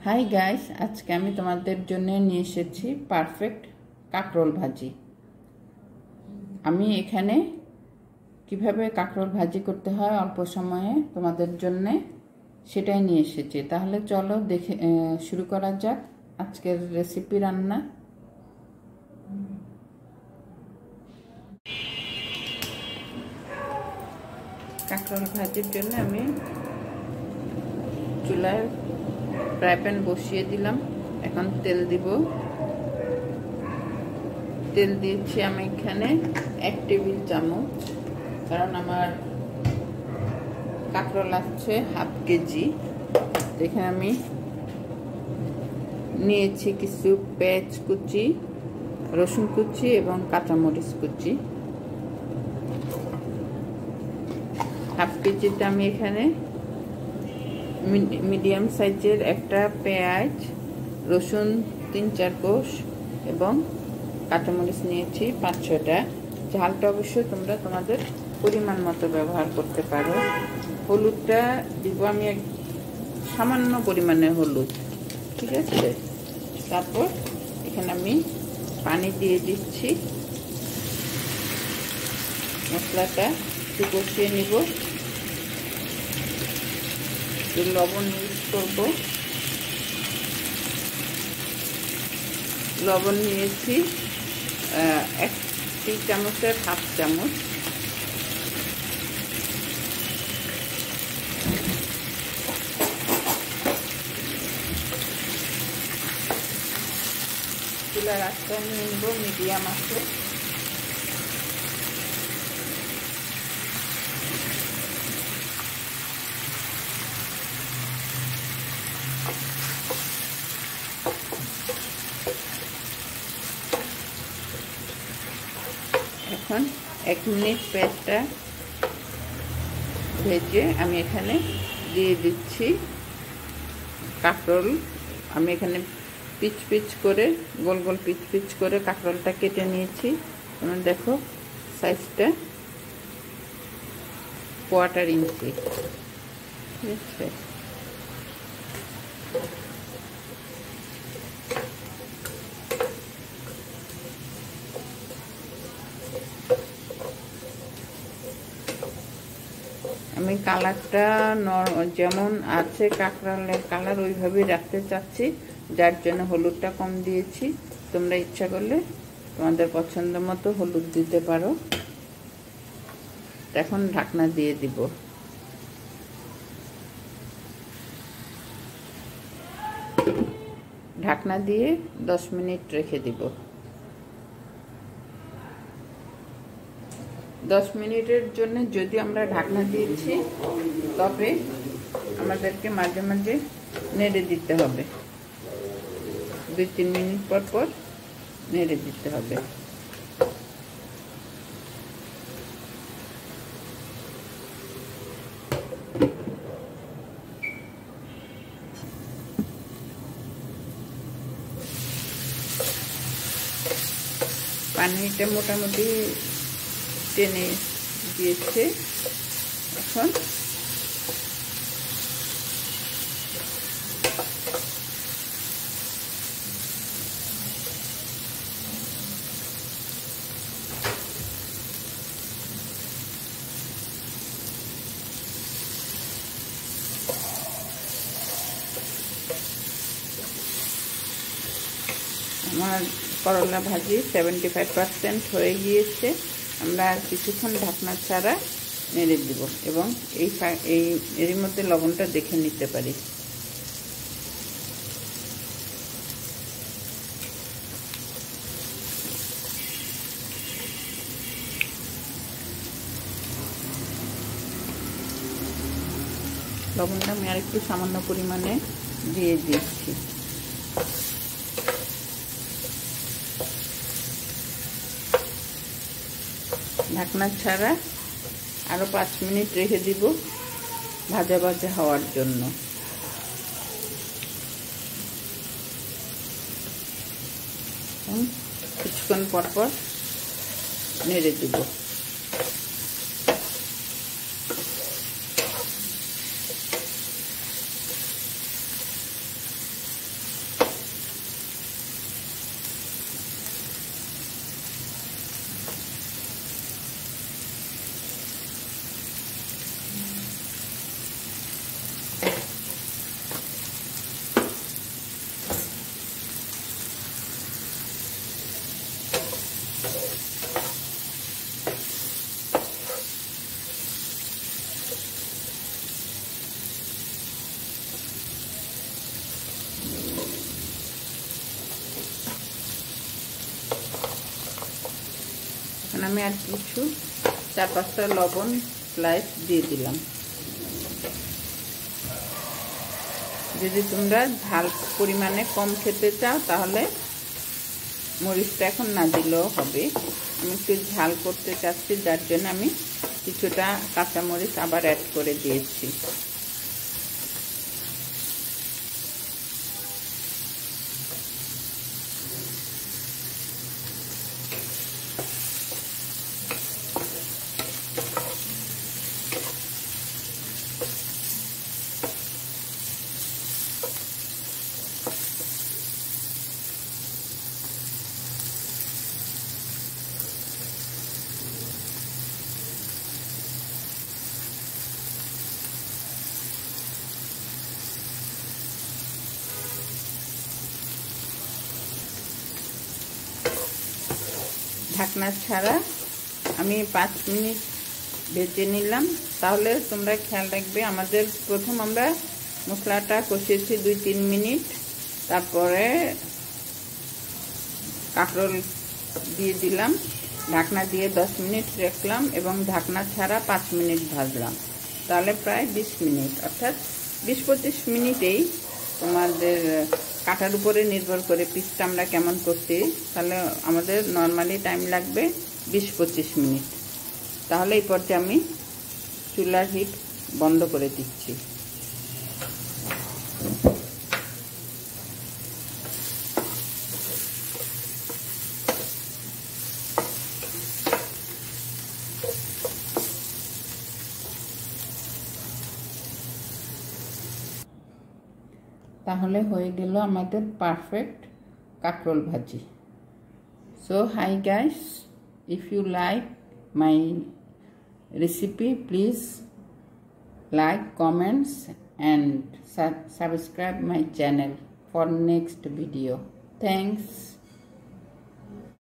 Hi guys, আজকে আমি তোমাদের জন্য নিয়ে এসেছি পারফেক্ট কাঁকরোল ভাজি। আমি এখানে কিভাবে কাঁকরোল ভাজি করতে হয় অল্প সময়ে তোমাদের জন্য সেটাই নিয়ে এসেছি। তাহলে চলো দেখে শুরু করা যাক আজকের রেসিপি রান্না। কাঁকরোল ভাজির জন্য আমি চুলায় ফ্রাই প্যান বসিয়ে দিলাম। এখন তেল দিব। তেল দিয়েছি আমি এখানে 1 টেবিল চামচ, কারণ আমার কাঁকরোল আছে হাফ কেজি। এখানে আমি নিয়েছি কিছু পেঁয়াজ কুচি, রসুন কুচি এবং কাঁচামরিচ কুচি। হাফ কেজিতে আমি এখানে মিডিয়াম সাইজের একটা পেঁয়াজ, রসুন 3-4 কোষ এবং কাঁচামরিচ নিয়েছি 5-6টা। ঝালটা অবশ্যই তোমরা তোমাদের পরিমাণ মতো ব্যবহার করতে পারো। হলুদটা দিব আমি সামান্য পরিমাণের হলুদ, ঠিক আছে। তারপর এখানে আমি পানি দিয়ে দিচ্ছি। মশলাটা একটু কষিয়ে নিব। লবণ ইউজ করব। লবণ নিয়েছি 1 চামচের হাফ চামচ। চুলার আঁচটা নিয়ে নেব মিডিয়াম আছে। এখন 1 মিনিট পেঁয়াজটা ভেজে আমি এখানে দিয়ে দিচ্ছি কাঁকরোল। আমি এখানে পিচ পিচ করে গোল গোল পিচ পিচ করে কাঁকরোলটা কেটে নিয়েছি। তোমরা দেখো সাইজটা 1/4 ইঞ্চি, ঠিক আছে। আমি কালারটা যেমন আছে কাঁকরোলের কালার ওইভাবেই রাখতে চাচ্ছি, যার জন্য হলুদটা কম দিয়েছি। তোমরা ইচ্ছা করলে তোমাদের পছন্দ মতো হলুদ দিতে পারো। এখন ঢাকনা দিয়ে দিব। ঢাকনা দিয়ে 10 মিনিট রেখে দিব। 10 মিনিটের জন্য যদি আমরা ঢাকনা দিয়েছি, তবে আমাদেরকে মাঝে মাঝে নেড়ে দিতে হবে। 2-3 মিনিট পর পর নেড়ে দিতে হবে। পানিটা মোটামুটি টেনে দিয়েছে। এখন আমার করলা ভাজি 75% হয়ে গিয়েছে। আমরা কিছুক্ষণ ঢাকনা ছাড়া নেড়ে দিব এবং এর মধ্যে লবণটা দেখে নিতে পারি। লবণটা আমি আরেকটু সামান্য পরিমাণে দিয়ে দিচ্ছি। ঢাকনা ছাড়া আরো 5 মিনিট রেখে দিব ভাজা ভাজা হওয়ার জন্য। কিছুক্ষণ পর পর নেড়ে দিব। আমি আর কিছু 4-5টা লবণ স্লাইস দিয়ে দিলাম। যদি তোমরা ঝাল পরিমাণে কম খেতে চাও তাহলে মরিচটা এখন না দিলেও হবে। আমি একটু ঝাল করতে চাচ্ছি, যার জন্য আমি কিছুটা কাঁচামরিচ আবার অ্যাড করে দিয়েছি। ঢাকনা ছাড়া আমি 5 মিনিট ভেজে নিলাম। তাহলে তোমরা খেয়াল রাখবে, আমাদের প্রথম আমরা মশলাটা কষিয়েছি 2-3 মিনিট, তারপরে কাঁকরোল দিয়ে দিলাম, ঢাকনা দিয়ে 10 মিনিট রাখলাম এবং ঢাকনা ছাড়া 5 মিনিট ভাজলাম। তাহলে প্রায় 20 মিনিট, অর্থাৎ 20-25 মিনিটেই তোমাদের কাটার উপরে নির্ভর করে পিসটা আমরা কেমন করছি, তাহলে আমাদের নর্মালি টাইম লাগবে 20-25 মিনিট। তাহলে এই পর্যায়ে আমি চুলার হিট বন্ধ করে দিচ্ছি। তাহলে হয়ে গেল আমাদের পারফেক্ট কাঁকরোল ভাজি। So hi guys, if you like my recipe, please like, comments and subscribe my channel for next video. Thanks.